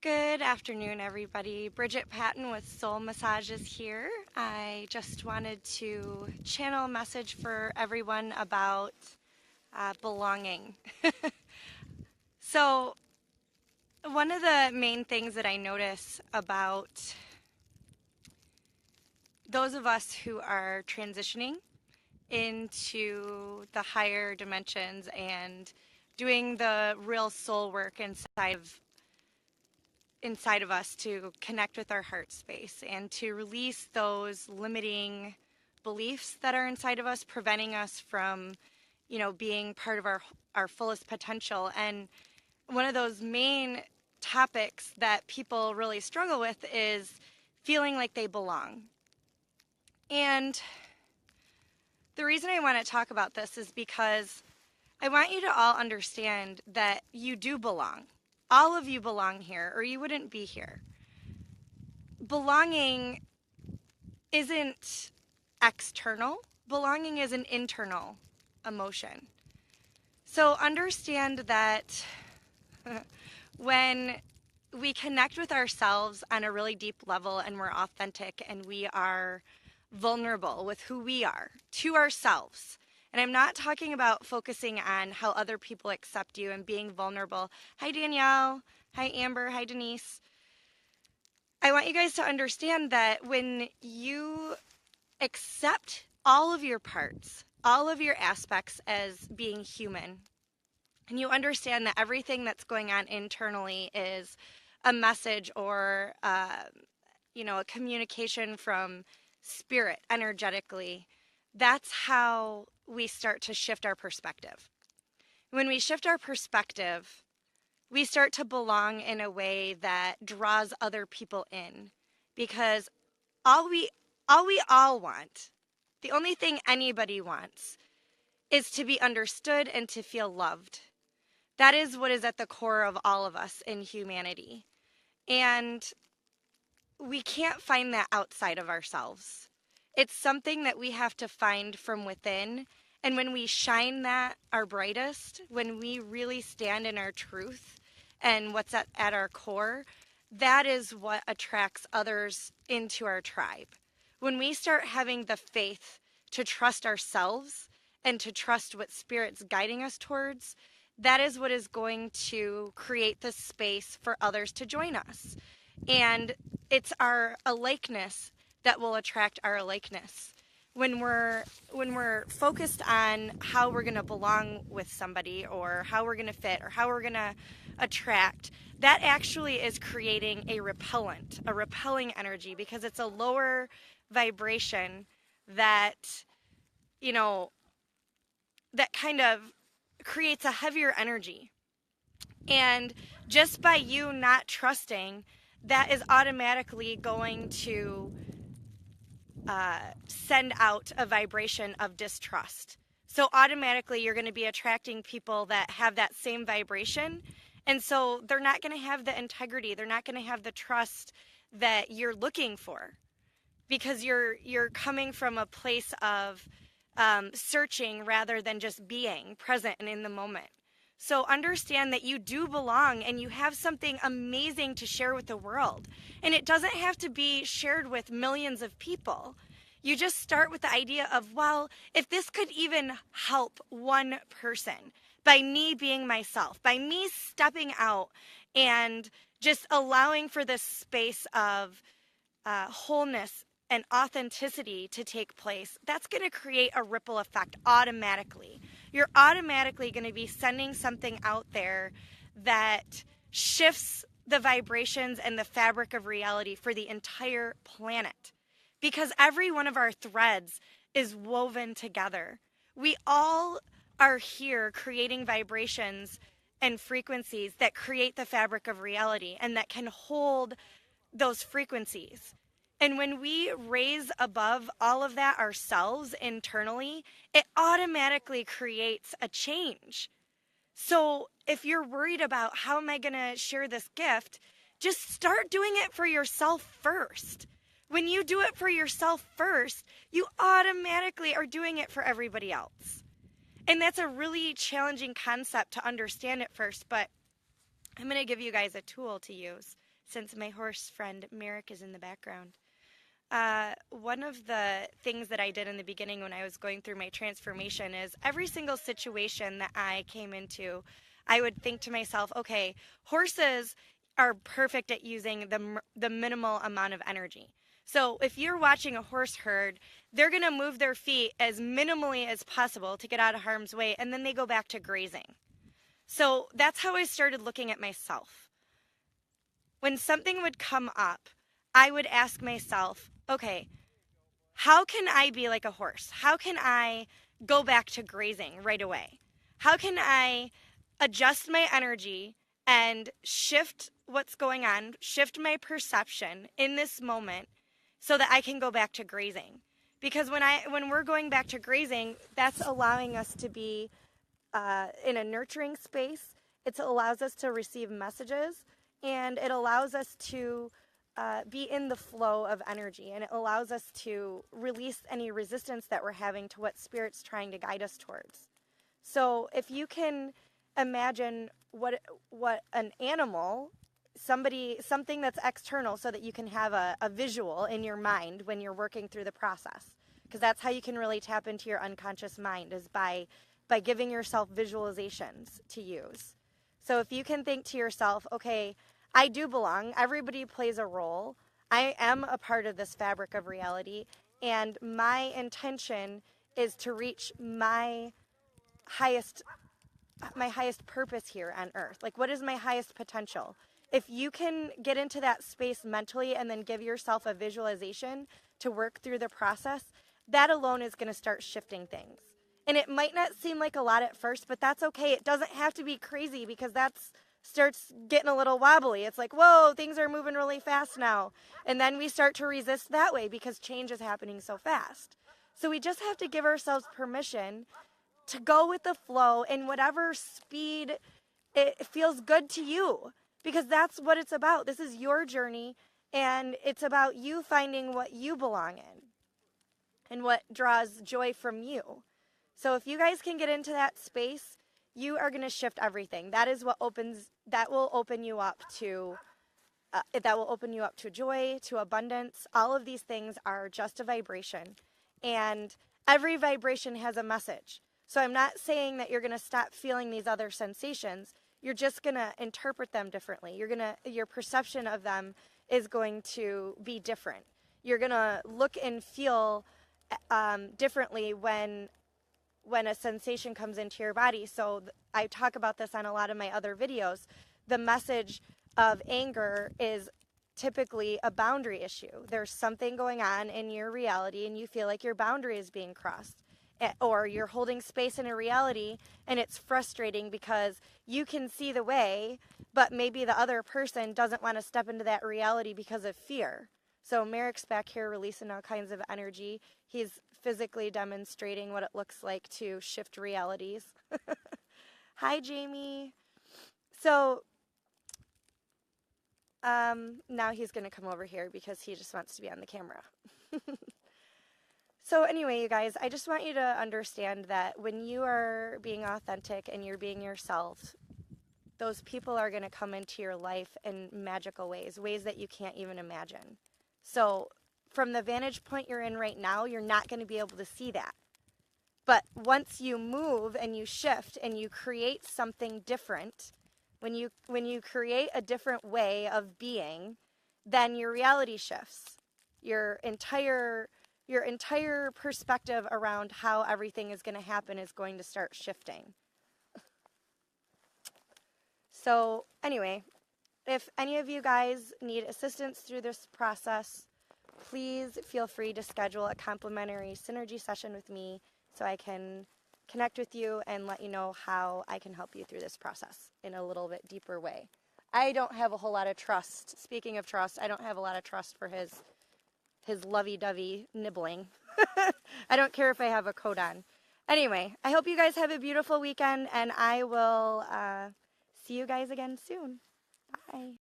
Good afternoon, everybody. Bridget Patton with Soul Massages here. I just wanted to channel a message for everyone about belonging. So, one of the main things that I notice about those of us who are transitioning into the higher dimensions and doing the real soul work inside of us to connect with our heart space and to release those limiting beliefs that are inside of us, preventing us from, being part of our fullest potential. And one of those main topics that people really struggle with is feeling like they belong. And the reason I want to talk about this is because I want you to all understand that you do belong. All of you belong here, or you wouldn't be here. Belonging isn't external, belonging is an internal emotion. So understand that when we connect with ourselves on a really deep level and we're authentic and we are vulnerable with who we are to ourselves. And I'm not talking about focusing on how other people accept you and being vulnerable. Hi, Danielle. Hi, Amber. Hi, Denise. I want you guys to understand that when you accept all of your parts, all of your aspects as being human, and you understand that everything that's going on internally is a message or, a communication from spirit energetically, that's how we start to shift our perspective. When we shift our perspective, we start to belong in a way that draws other people in, because all we all want, the only thing anybody wants, is to be understood and to feel loved. That is what is at the core of all of us in humanity. And we can't find that outside of ourselves. It's something that we have to find from within. And when we shine that our brightest, when we really stand in our truth and what's at our core, that is what attracts others into our tribe. When we start having the faith to trust ourselves and to trust what Spirit's guiding us towards, that is what is going to create the space for others to join us. And it's our alikeness that will attract our alikeness. When we're focused on how we're going to belong with somebody or how we're going to fit or how we're going to attract, that actually is creating a repelling energy, because it's a lower vibration that, that kind of creates a heavier energy. And just by you not trusting, that is automatically going to send out a vibration of distrust. So automatically you're going to be attracting people that have that same vibration. And so they're not going to have the integrity. They're not going to have the trust that you're looking for, because you're coming from a place of searching rather than just being present and in the moment. So understand that you do belong and you have something amazing to share with the world. And it doesn't have to be shared with millions of people. You just start with the idea of, well, if this could even help one person by me being myself, by me stepping out and just allowing for this space of wholeness and authenticity to take place, that's going to create a ripple effect automatically. You're automatically going to be sending something out there that shifts the vibrations and the fabric of reality for the entire planet. Because every one of our threads is woven together. We all are here creating vibrations and frequencies that create the fabric of reality and that can hold those frequencies. And when we raise above all of that ourselves internally, it automatically creates a change. So if you're worried about how am I going to share this gift, just start doing it for yourself first. When you do it for yourself first, you automatically are doing it for everybody else. And that's a really challenging concept to understand at first, but I'm going to give you guys a tool to use since my horse friend Merrick is in the background. One of the things that I did in the beginning when I was going through my transformation is every single situation that I came into, I would think to myself, okay, horses are perfect at using the minimal amount of energy. So if you're watching a horse herd, they're going to move their feet as minimally as possible to get out of harm's way, and then they go back to grazing. So that's how I started looking at myself. When something would come up, I would ask myself, okay, how can I be like a horse? How can I go back to grazing right away? How can I adjust my energy and shift what's going on, shift my perception in this moment so that I can go back to grazing? Because when we're going back to grazing, that's allowing us to be in a nurturing space. It allows us to receive messages, and it allows us to be in the flow of energy, and it allows us to release any resistance that we're having to what Spirit's trying to guide us towards. So if you can imagine what an animal, something that's external, so that you can have a visual in your mind when you're working through the process, because that's how you can really tap into your unconscious mind, is by giving yourself visualizations to use. So if you can think to yourself, okay, I do belong. Everybody plays a role. I am a part of this fabric of reality, and my intention is to reach my highest purpose here on earth. Like, what is my highest potential? If you can get into that space mentally and then give yourself a visualization to work through the process, that alone is going to start shifting things. And it might not seem like a lot at first, but that's okay. It doesn't have to be crazy, because that's starts getting a little wobbly. It's like, whoa, things are moving really fast now. And then we start to resist that way because change is happening so fast. So we just have to give ourselves permission to go with the flow in whatever speed it feels good to you, because that's what it's about. This is your journey, and it's about you finding what you belong in and what draws joy from you. So if you guys can get into that space, you are going to shift everything. That will open you up to joy, to abundance. All of these things are just a vibration, and every vibration has a message. So I'm not saying that you're going to stop feeling these other sensations. You're just going to interpret them differently. Your perception of them is going to be different. You're going to look and feel differently when a sensation comes into your body. So I talk about this on a lot of my other videos. The message of anger is typically a boundary issue. There's something going on in your reality, and you feel like your boundary is being crossed. Or you're holding space in a reality, and it's frustrating because you can see the way, but maybe the other person doesn't want to step into that reality because of fear. So Merrick's back here releasing all kinds of energy. He's physically demonstrating what it looks like to shift realities. Hi, Jamie. So now he's going to come over here because he just wants to be on the camera. So anyway, you guys, I just want you to understand that when you are being authentic and you're being yourself, those people are going to come into your life in magical ways that you can't even imagine. So from the vantage point you're in right now, you're not going to be able to see that. But once you move and you shift and you create something different, when you create a different way of being, then your reality shifts. Your entire perspective around how everything is going to happen is going to start shifting. So anyway, if any of you guys need assistance through this process, please feel free to schedule a complimentary synergy session with me so I can connect with you and let you know how I can help you through this process in a little bit deeper way. I don't have a whole lot of trust. Speaking of trust, I don't have a lot of trust for his lovey-dovey nibbling. I don't care if I have a coat on. Anyway, I hope you guys have a beautiful weekend, and I will see you guys again soon. Bye.